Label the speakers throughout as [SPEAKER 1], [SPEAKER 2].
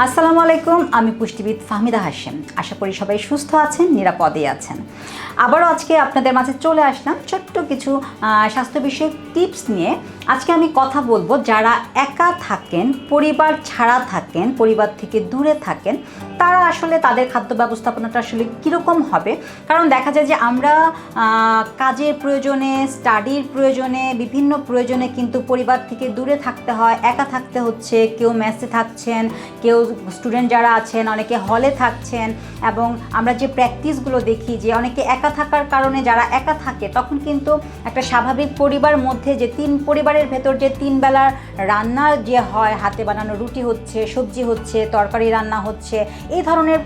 [SPEAKER 1] আসসালামু আলাইকুম, আমি পুষ্টিবিদ ফাহমিদা হাশেম। আশা করি সবাই সুস্থ আছেন, নিরাপদে আছেন। আবারও আজকে আপনাদের মাঝে চলে আসলাম ছোট্ট কিছু স্বাস্থ্য বিষয়ক টিপস নিয়ে। আজকে আমি কথা বলবো যারা একা থাকেন, পরিবার ছাড়া থাকেন, পরিবার থেকে দূরে থাকেন, তারা আসলে তাদের খাদ্য ব্যবস্থাপনাটা আসলে কীরকম হবে। কারণ দেখা যায় যে আমরা কাজের প্রয়োজনে, স্টাডির প্রয়োজনে, বিভিন্ন প্রয়োজনে কিন্তু পরিবার থেকে দূরে থাকতে হয়, একা থাকতে হচ্ছে। কেউ মেসে থাকছেন, কেউ স্টুডেন্ট যারা আছেন অনেকে হলে থাকছেন। এবং আমরা যে প্র্যাকটিসগুলো দেখি যে অনেকে একা থাকার কারণে যারা একা থাকে তখন কিন্তু একটা স্বাভাবিক পরিবার মধ্যে যে পরিবারের ভেতর যে 3 বেলার রান্না যে হয়, হাতে বানানো রুটি হচ্ছে, সবজি হচ্ছে, তরকারি রান্না হচ্ছে, এই ধরনের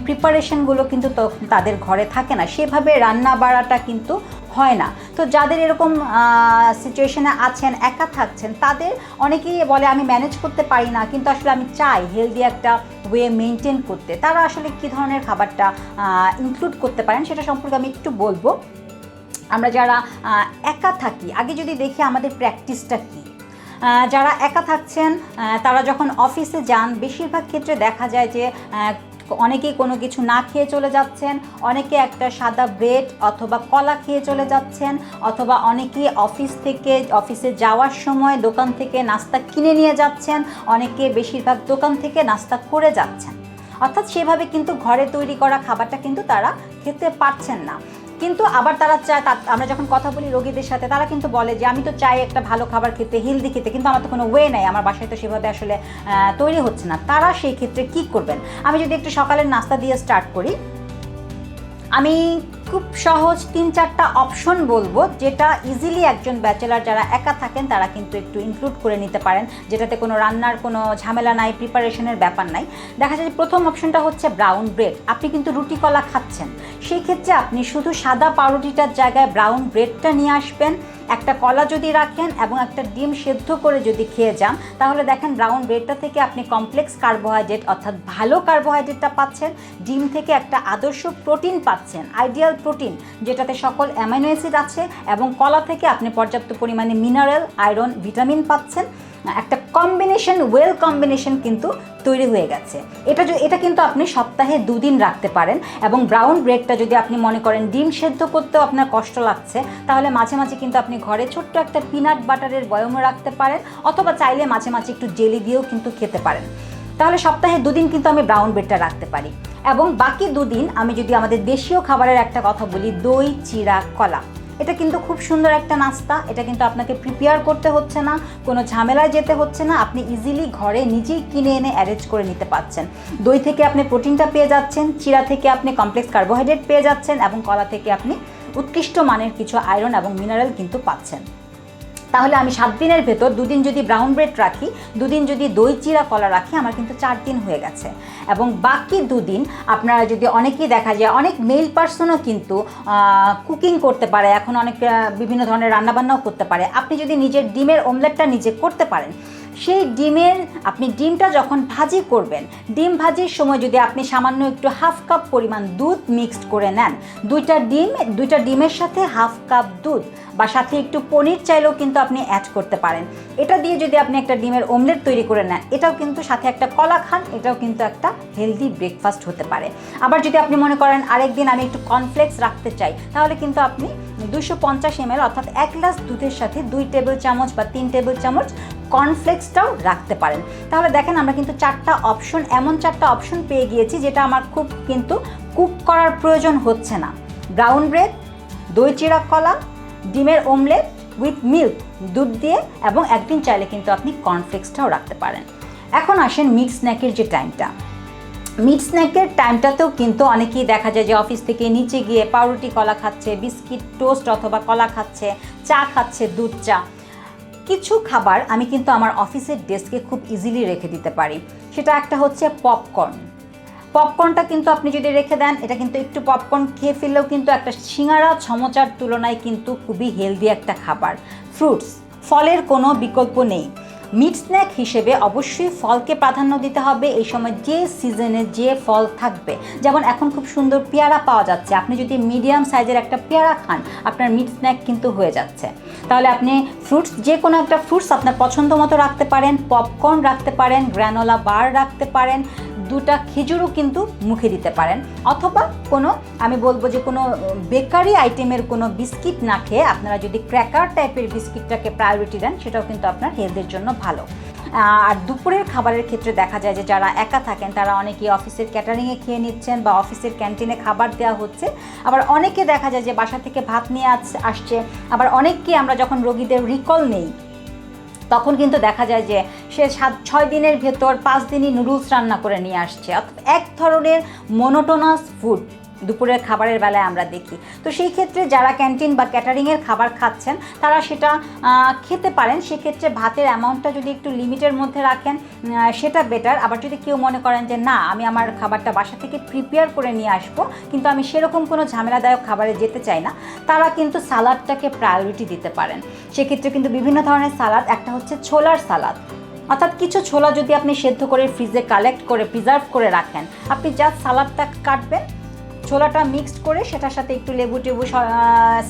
[SPEAKER 1] প্রিপারেশনগুলো কিন্তু তাদের ঘরে থাকে না, সেভাবে রান্না বাড়াটা কিন্তু হয় না। তো যাদের এরকম সিচুয়েশনে আছেন, একা থাকছেন, তাদের অনেকেই বলে আমি ম্যানেজ করতে পারি না, কিন্তু আসলে আমি চাই হেলদি একটা ওয়ে মেনটেন করতে। তারা আসলে কী ধরনের খাবারটা ইনক্লুড করতে পারেন সেটা সম্পর্কে আমি একটু বলবো। আমরা যারা একা থাকি, আগে যদি দেখি আমাদের প্র্যাকটিসটা কী। যারা একা থাকছেন তারা যখন অফিসে যান, বেশিরভাগ ক্ষেত্রে দেখা যায় যে অনেকেই কোনো কিছু না খেয়ে চলে যাচ্ছেন, অনেকে একটা সাদা ব্রেড অথবা কলা খেয়ে চলে যাচ্ছেন, অথবা অনেকেই অফিসে যাওয়ার সময় দোকান থেকে নাস্তা কিনে নিয়ে যাচ্ছেন, অনেকে বেশিরভাগ দোকান থেকে নাস্তা করে যাচ্ছেন। অর্থাৎ সেভাবে কিন্তু ঘরে তৈরি করা খাবারটা কিন্তু তারা খেতে পারছেন না। কিন্তু আবার তারা চায়, আমরা যখন কথা বলি রোগীদের সাথে, তারা কিন্তু বলে যে আমি তো চাই একটা ভালো খাবার খেতে, হেলদি খেতে, কিন্তু আমার তো কোনো ওয়ে নাই, আমার বাসায় তো সেভাবে আসলে তৈরি হচ্ছে না। তারা সেই ক্ষেত্রে কী করবেন? আমি যদি একটু সকালের নাস্তা দিয়ে স্টার্ট করি, আমি খুব সহজ 3-4টা অপশন বলবো, যেটা ইজিলি একজন ব্যাচেলার যারা একা থাকেন তারা কিন্তু একটু ইনক্লুড করে নিতে পারেন, যেটাতে কোনো রান্নার কোনো ঝামেলা নাই, প্রিপারেশনের ব্যাপার নাই। দেখা যায় যে প্রথম অপশনটা হচ্ছে ব্রাউন ব্রেড। আপনি কিন্তু রুটি কলা খাচ্ছেন, সেই ক্ষেত্রে আপনি শুধু সাদা পাউরুটিটার জায়গায় ব্রাউন ব্রেডটা নিয়ে আসবেন। একটা কলা যদি রাখেন এবং একটা ডিম সেদ্ধ করে যদি খেয়ে যান, তাহলে দেখেন ব্রাউন ব্রেডটা থেকে আপনি কমপ্লেক্স কার্বোহাইড্রেট অর্থাৎ ভালো কার্বোহাইড্রেটটা পাচ্ছেন, ডিম থেকে একটা আদর্শ প্রোটিন পাচ্ছেন, আইডিয়াল প্রোটিন, যেটাতে সকল অ্যামাইনো অ্যাসিড আছে, এবং কলা থেকে আপনি পর্যাপ্ত পরিমাণে মিনারেল, আয়রন, ভিটামিন পাচ্ছেন। একটা কম্বিনেশন, ওয়েল কম্বিনেশন কিন্তু তৈরি হয়ে গেছে। এটা কিন্তু আপনি সপ্তাহে 2 দিন রাখতে পারেন। এবং ব্রাউন ব্রেডটা যদি আপনি মনে করেন ডিম সেদ্ধ করতেও আপনার কষ্ট লাগছে, তাহলে মাঝে মাঝে কিন্তু আপনি ঘরে ছোট্ট একটা পিনাট বাটারের বয়মও রাখতে পারেন, অথবা চাইলে মাঝে মাঝে একটু জেলি দিয়েও কিন্তু খেতে পারেন। তাহলে সপ্তাহে 2 দিন কিন্তু আমি ব্রাউন ব্রেডটা রাখতে পারি। এবং বাকি 2 দিন আমি যদি আমাদের দেশীয় খাবারের একটা কথা বলি, দই চিড়া কলা, এটা কিন্তু খুব সুন্দর একটা নাস্তা। এটা কিন্তু আপনাকে প্রিপেয়ার করতে হচ্ছে না, কোনো ঝামেলায় যেতে হচ্ছে না, আপনি ইজিলি ঘরে নিজেই কিনে এনে অ্যারেঞ্জ করে নিতে পারছেন। দই থেকে আপনি প্রোটিনটা পেয়ে যাচ্ছেন, চিড়া থেকে আপনি কমপ্লেক্স কার্বোহাইড্রেট পেয়ে যাচ্ছেন, এবং কলা থেকে আপনি উৎকৃষ্ট মানের কিছু আয়রন এবং মিনারেল কিন্তু পাচ্ছেন। তাহলে আমি 7 দিনের ভেতর 2 দিন যদি ব্রাউন ব্রেড রাখি, 2 দিন যদি দই চিড়া কলা রাখি, আমার কিন্তু 4 দিন হয়ে গেছে। এবং বাকি 2 দিন আপনারা যদি, অনেকেই দেখা যায় অনেক মেল পার্সনও কিন্তু কুকিং করতে পারে, এখন অনেক বিভিন্ন ধরনের রান্নাবান্নাও করতে পারে। আপনি যদি নিজের ডিমের অমলেটটা নিজে করতে পারেন, সেই আপনি ডিমটা যখন ভাজি করবেন, ডিম ভাজির সময় যদি আপনি সামান্য একটু 1/2 কাপ পরিমাণ দুধ মিক্সড করে নেন, 2টা ডিমের সাথে 1/2 কাপ দুধ, বা সাথে একটু পনির চাইলেও কিন্তু আপনি অ্যাড করতে পারেন। এটা দিয়ে যদি আপনি একটা ডিমের অমলেট তৈরি করে নেন, এটাও কিন্তু সাথে একটা কলা খান, এটাও কিন্তু একটা হেলদি ব্রেকফাস্ট হতে পারে। আবার যদি আপনি মনে করেন আরেকদিন আমি একটু কর্নফ্লেক্স রাখতে চাই, তাহলে কিন্তু আপনি 250 ml অর্থাৎ 1 গ্লাস দুধের সাথে 2 টেবিল চামচ বা 3 টেবিল চামচ কর্নফ্লেক্সটাও রাখতে পারেন। তাহলে দেখেন আমরা কিন্তু 4টা অপশন, এমন 4টা অপশন পেয়ে গিয়েছি যেটা আমার খুব কিন্তু কুক করার প্রয়োজন হচ্ছে না। ব্রাউন ব্রেড, দই চিড়া কলা, ডিমের অমলেট উইথ মিল্ক, দুধ দিয়ে, এবং একদিন চাইলে কিন্তু আপনি কর্নফ্লেক্সটাও রাখতে পারেন। এখন আসেন মিড স্ন্যাকের যে টাইমটা। মিড স্ন্যাকের টাইমটাতেও কিন্তু অনেকেই দেখা যায় যে অফিস থেকে নিচে গিয়ে পাউরুটি কলা খাচ্ছে, বিস্কিট টোস্ট অথবা কলা খাচ্ছে, চা খাচ্ছে, দুধ চা। কিছু খাবার আমি কিন্তু আমার অফিসের ডেস্কে খুব ইজিলি রেখে দিতে পারি। সেটা একটা হচ্ছে পপকর্ন। পপকর্নটা কিন্তু আপনি যদি রেখে দেন, এটা কিন্তু একটু পপকর্ন খেয়ে ফেললেও কিন্তু একটা সিঙ্গারা সমোচার তুলনায় কিন্তু খুবই হেলদি একটা খাবার। ফ্রুটস, ফলের কোনো বিকল্প নেই। মিড স্ন্যাক হিসেবে অবশ্যই ফলকে প্রাধান্য দিতে হবে। এই সময় যে সিজনে যে ফল থাকবে, যেমন এখন খুব সুন্দর পেয়ারা পাওয়া যাচ্ছে, আপনি যদি মিডিয়াম সাইজের একটা পেয়ারা খান আপনার মিড স্ন্যাক কিন্তু হয়ে যাচ্ছে। তাহলে আপনি ফ্রুটস, যে কোনো একটা ফ্রুটস আপনার পছন্দ মতো রাখতে পারেন, পপকর্ন রাখতে পারেন, গ্রানোলা বার রাখতে পারেন, 2টা খেজুরও কিন্তু মুখে দিতে পারেন, অথবা কোনো, আমি বলবো যে কোনো বেকারি আইটেমের কোনো বিস্কিট না খেয়ে আপনারা যদি ক্র্যাকার টাইপের বিস্কিটটাকে প্রায়োরিটি দেন সেটাও কিন্তু আপনার হেলথের জন্য ভালো। আর দুপুরের খাবারের ক্ষেত্রে দেখা যায় যে যারা একা থাকেন তারা অনেকেই অফিসের ক্যাটারিংয়ে খেয়ে নিচ্ছেন বা অফিসের ক্যান্টিনে খাবার দেওয়া হচ্ছে, আবার অনেকে দেখা যায় যে বাসা থেকে ভাত নিয়ে আসছে, আবার অনেককে আমরা যখন রোগীদের রিকল নেই তখন কিন্তু দেখা যায় যে সে 6 দিনের ভেতর 5 দিনই নুডলস রান্না করে নিয়ে আসছে, অর্থাৎ এক ধরনের মোনোটোনাস ফুড দুপুরের খাবারের বেলায় আমরা দেখি। তো সেই ক্ষেত্রে যারা ক্যান্টিন বা ক্যাটারিংয়ের খাবার খাচ্ছেন তারা সেটা খেতে পারেন। সেক্ষেত্রে ভাতের অ্যামাউন্টটা যদি একটু লিমিটের মধ্যে রাখেন সেটা বেটার। আবার যদি কেউ মনে করেন যে না, আমি আমার খাবারটা বাসা থেকে প্রিপেয়ার করে নিয়ে আসবো কিন্তু আমি সেরকম কোনো ঝামেলাদায়ক খাবারে যেতে চাই না, তারা কিন্তু সালাদটাকে প্রায়োরিটি দিতে পারেন। সেক্ষেত্রে কিন্তু বিভিন্ন ধরনের সালাদ, একটা হচ্ছে ছোলার সালাদ, অর্থাৎ কিছু ছোলা যদি আপনি সেদ্ধ করে ফ্রিজে কালেক্ট করে প্রিজার্ভ করে রাখেন, আপনি জাস্ট সালাদটা কাটবেন, ছোলাটা মিক্সড করে সেটার সাথে একটু লেবু টেবু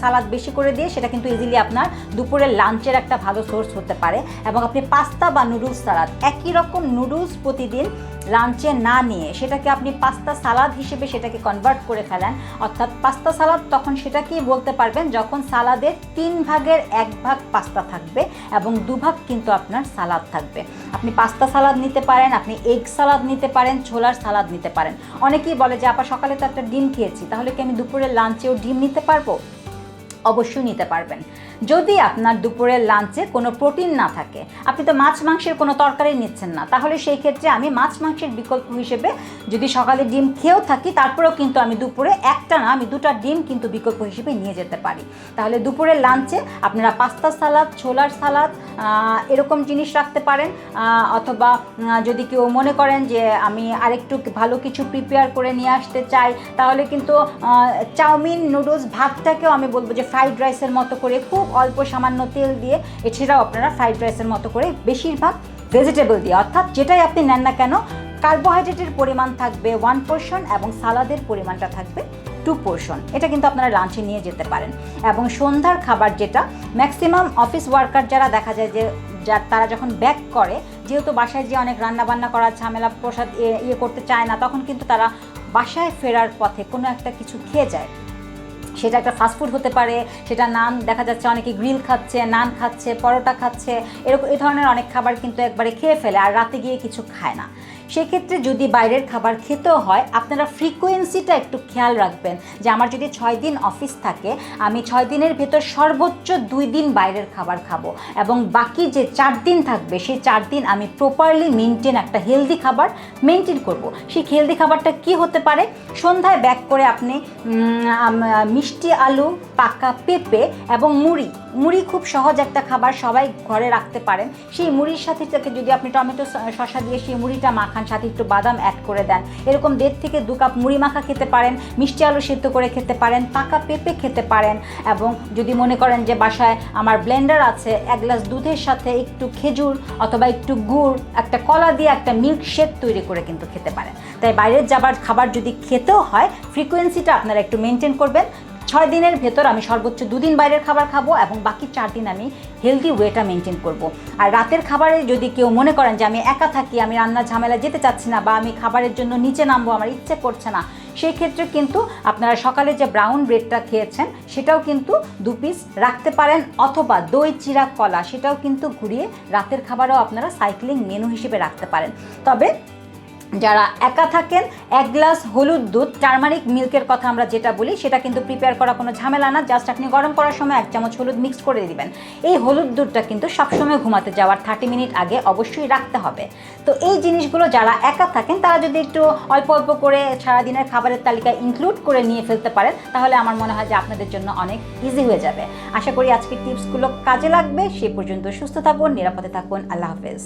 [SPEAKER 1] সালাদ বেশি করে দিয়ে সেটা কিন্তু ইজিলি আপনার দুপুরের লাঞ্চের একটা ভালো সোর্স হতে পারে। এবং আপনি পাস্তা বা নুডলস সালাদ, একই রকম নুডলস প্রতিদিন লাঞ্চে না নিয়ে সেটাকে আপনি পাস্তা সালাদ হিসেবে সেটাকে কনভার্ট করে ফেলেন, অর্থাৎ পাস্তা সালাদ তখন সেটাকেই বলতে পারবেন যখন সালাদের 3 ভাগের 1 ভাগ পাস্তা থাকবে এবং 2 ভাগ কিন্তু আপনার সালাদ থাকবে। আপনি পাস্তা সালাদ নিতে পারেন, আপনি এগ সালাদ নিতে পারেন, ছোলার সালাদ নিতে পারেন। অনেকেই বলে যে আপা সকালে তো একটা ডিম খেয়েছি, তাহলে কি আমি দুপুরের লাঞ্চেও ডিম নিতে পারবো? অবশ্যই নিতে পারবেন, যদি আপনার দুপুরের লাঞ্চে কোনো প্রোটিন না থাকে। আপনি তো মাছ মাংসের কোনো তরকারি নিচ্ছেন না, তাহলে সেই ক্ষেত্রে আমি মাছ মাংসের বিকল্প হিসেবে যদি সকালে ডিম খেয়েও থাকি তারপরেও কিন্তু আমি দুপুরে একটা না, আমি 2টা ডিম কিন্তু বিকল্প হিসেবে নিয়ে যেতে পারি। তাহলে দুপুরের লাঞ্চে আপনারা পাস্তা সালাদ, ছোলার সালাদ এরকম জিনিস রাখতে পারেন। অথবা যদি কেউ মনে করেন যে আমি আরেকটু ভালো কিছু প্রিপেয়ার করে নিয়ে আসতে চাই, তাহলে কিন্তু চাউমিন, নুডলস, ভাতটাকেও আমি বলবো যে ফ্রাইড রাইসের মতো করে খুব অল্প সামান্য তেল দিয়ে, এছাড়াও আপনারা ফ্রাইড রাইসের মতো করে বেশিরভাগ ভেজিটেবল দিয়ে, অর্থাৎ যেটাই আপনি নেন না কেন কার্বোহাইড্রেটের পরিমাণ থাকবে 1 পোর্শন এবং সালাদের পরিমাণটা থাকবে 2 পোর্শন। এটা কিন্তু আপনারা লাঞ্চে নিয়ে যেতে পারেন। এবং সন্ধ্যার খাবার যেটা ম্যাক্সিমাম অফিস ওয়ার্কার যারা দেখা যায় যে তারা যখন ব্যাক করে, যেহেতু বাসায় যে অনেক রান্নাবান্না করার ঝামেলা প্রসাদ করতে চায় না, তখন কিন্তু তারা বাসায় ফেরার পথে কোনো একটা কিছু খেয়ে যায়। সেটা একটা ফাস্টফুড হতে পারে, সেটা নান, দেখা যাচ্ছে অনেকে গ্রিল খাচ্ছে, নান খাচ্ছে, পরোটা খাচ্ছে, এরকম এই ধরনের অনেক খাবার কিন্তু একবারে খেয়ে ফেলে আর রাতে গিয়ে কিছু খায় না। সেক্ষেত্রে যদি বাইরের খাবার খেতেও হয় আপনারা ফ্রিকোয়েন্সিটা একটু খেয়াল রাখবেন যে আমার যদি 6 দিন অফিস থাকে, আমি 6 দিনের ভেতর সর্বোচ্চ 2 দিন বাইরের খাবার খাবো এবং বাকি যে 4 দিন থাকবে সেই 4 দিন আমি প্রপারলি মেনটেন একটা হেলদি খাবার মেনটেন করব। সেই হেলদি খাবারটা কি হতে পারে? সন্ধ্যায় ব্যাক করে আপনি মিষ্টি আলু, পাকা পেঁপে এবং মুড়ি খুব সহজ একটা খাবার, সবাই ঘরে রাখতে পারেন। সেই মুড়ির সাথে যদি আপনি টমেটো শসা দিয়ে সেই মুড়িটা মাখান, সাথে একটু বাদাম অ্যাড করে দেন, এরকম 1.5 থেকে 2 কাপ মুড়ি মাখা খেতে পারেন, মিষ্টি আলু সিদ্ধ করে খেতে পারেন, পাকা পেঁপে খেতে পারেন। এবং যদি মনে করেন যে বাসায় আমার ব্লেন্ডার আছে, 1 গ্লাস দুধের সাথে একটু খেজুর অথবা একটু গুড়, একটা কলা দিয়ে একটা মিল্ক শেক তৈরি করে কিন্তু খেতে পারেন। তাই বাইরের যাবার খাবার যদি খেতেও হয় ফ্রিকোয়েন্সিটা আপনারা একটু মেনটেন করবেন। 6 দিনের ভেতর আমি সর্বোচ্চ 2 দিন বাইরের খাবার খাবো এবং বাকি 4 দিন আমি হেলদি ওয়েটা মেনটেন করব। আর রাতের খাবারে যদি কেউ মনে করেন যে আমি একা থাকি, আমি রান্নার ঝামেলা যেতে চাচ্ছি না বা আমি খাবারের জন্য নিচে নামবো, আমার ইচ্ছে করছে না, সেই ক্ষেত্রে কিন্তু আপনারা সকালে যে ব্রাউন ব্রেডটা খেয়েছেন সেটাও কিন্তু 2 পিস রাখতে পারেন, অথবা দই চিরা কলা সেটাও কিন্তু ঘুরিয়ে রাতের খাবারও আপনারা সাইক্লিং মেনু হিসেবে রাখতে পারেন। তবে যারা একা থাকেন 1 গ্লাস হলুদ দুধ, টারমারিক মিল্কের কথা আমরা যেটা বলি, সেটা কিন্তু প্রিপেয়ার করা কোনো ঝামেলা না, জাস্ট আপনি গরম করার সময় 1 চামচ হলুদ মিক্স করে দিবেন। এই হলুদ দুধটা কিন্তু সবসময় ঘুমাতে যাওয়ার 30 মিনিট আগে অবশ্যই রাখতে হবে। তো এই জিনিসগুলো যারা একা থাকেন তারা যদি একটু অল্প অল্প করে সারাদিনের খাবারের তালিকায় ইনক্লুড করে নিয়ে ফেলতে পারেন, তাহলে আমার মনে হয় যে আপনাদের জন্য অনেক ইজি হয়ে যাবে। আশা করি আজকের টিপসগুলো কাজে লাগবে। সে পর্যন্ত সুস্থ থাকুন, নিরাপদে থাকুন। আল্লাহ হাফেজ।